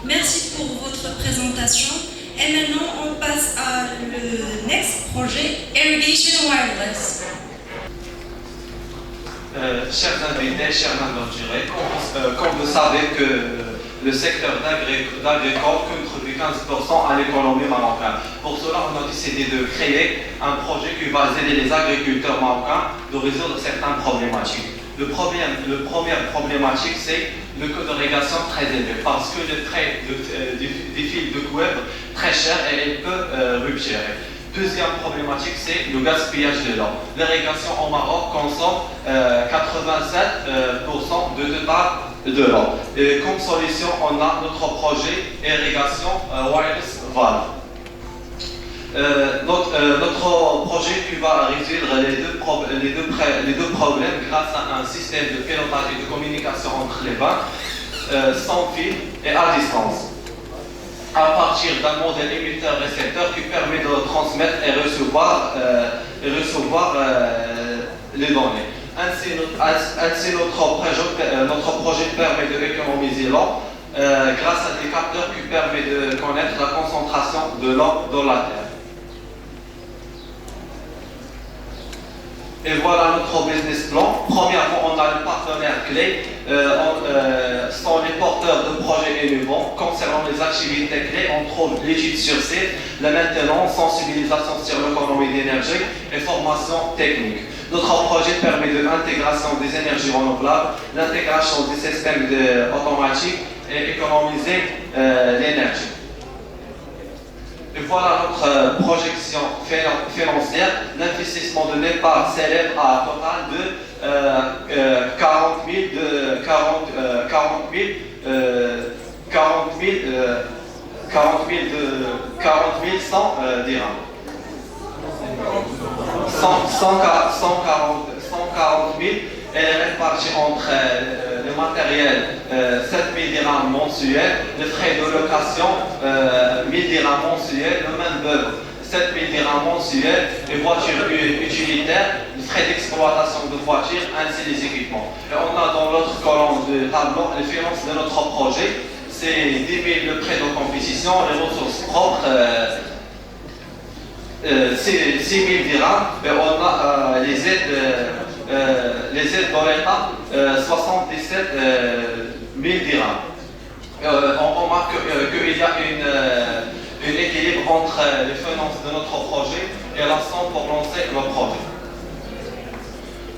Merci pour votre présentation. Et maintenant, on passe à le next projet, Irrigation Wireless. Chers invités, chers aventuriers, comme vous savez que le secteur d'agricole contribue 15% à l'économie marocaine. Pour cela, on a décidé de créer un projet qui va aider les agriculteurs marocains de résoudre certaines problématiques. Le première problématique, c'est le coût d'irrigation très élevé, parce que le prix des fils de cuivre très cher et il peut rupturer. Deuxième problématique, c'est le gaspillage de l'eau. L'irrigation au Maroc consomme 87% de total de l'eau. Et comme solution, on a notre projet irrigation wireless valve. Notre projet qui va résoudre les deux problèmes grâce à un système de pilotage et de communication entre les bancs, sans fil et à distance, à partir d'un modèle émetteur-récepteur qui permet de transmettre et recevoir les données. Ainsi notre projet permet d'économiser l'eau grâce à des capteurs qui permettent de connaître la concentration de l'eau dans la terre. Et voilà notre business plan. Premièrement, on a le partenaire clé, sont les porteurs de projets innovants. Concernant les activités clés, on trouve l'étude sur site, la maintenance, sensibilisation sur l'économie d'énergie et formation technique. Notre projet permet de l'intégration des énergies renouvelables, l'intégration des systèmes automatiques et économiser l'énergie. Et voilà notre projection financière. L'investissement de départ s'élève à un total de 40 100 dirhams. 140 000, elle est répartie entre le matériel 7 000 dirhams mensuels, les frais de location 1 000 dirhams mensuels, le main-d'œuvre 7 000 dirhams mensuels, les voitures utilitaires, les frais d'exploitation de voitures ainsi les équipements. Et on a dans l'autre colonne de tableau les finances de notre projet, c'est 10 000 le prêt de compétition, les ressources propres. 6 000 dirhams, et on a les aides dans l'État, 77 000 dirhams. On remarque qu'il y a un équilibre entre les finances de notre projet et la somme pour lancer le projet.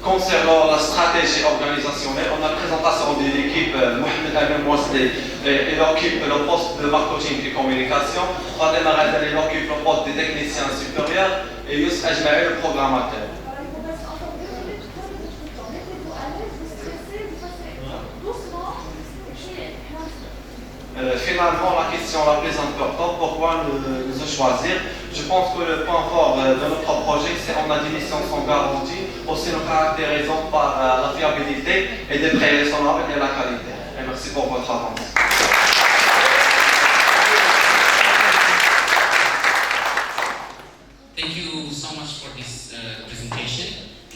Concernant la stratégie organisationnelle, on a la présentation de l'équipe Mohamed Amin Mouasli, il occupe le poste de marketing et communication, Fadem Aradali occupe le poste de technicien supérieur et Youssef Ajmaï le programmateur. Finalement, la question la plus importante, pourquoi nous choisir? Je pense que le point fort de notre projet, c'est qu'on a des missions sans garantie, aussi nous caractérisons par la fiabilité et des prix raisonnables et la qualité. Et merci pour votre attention. Thank you so much for this presentation.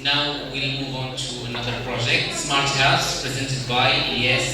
Now we'll move on to another project, Smart House, presented by Ilyas.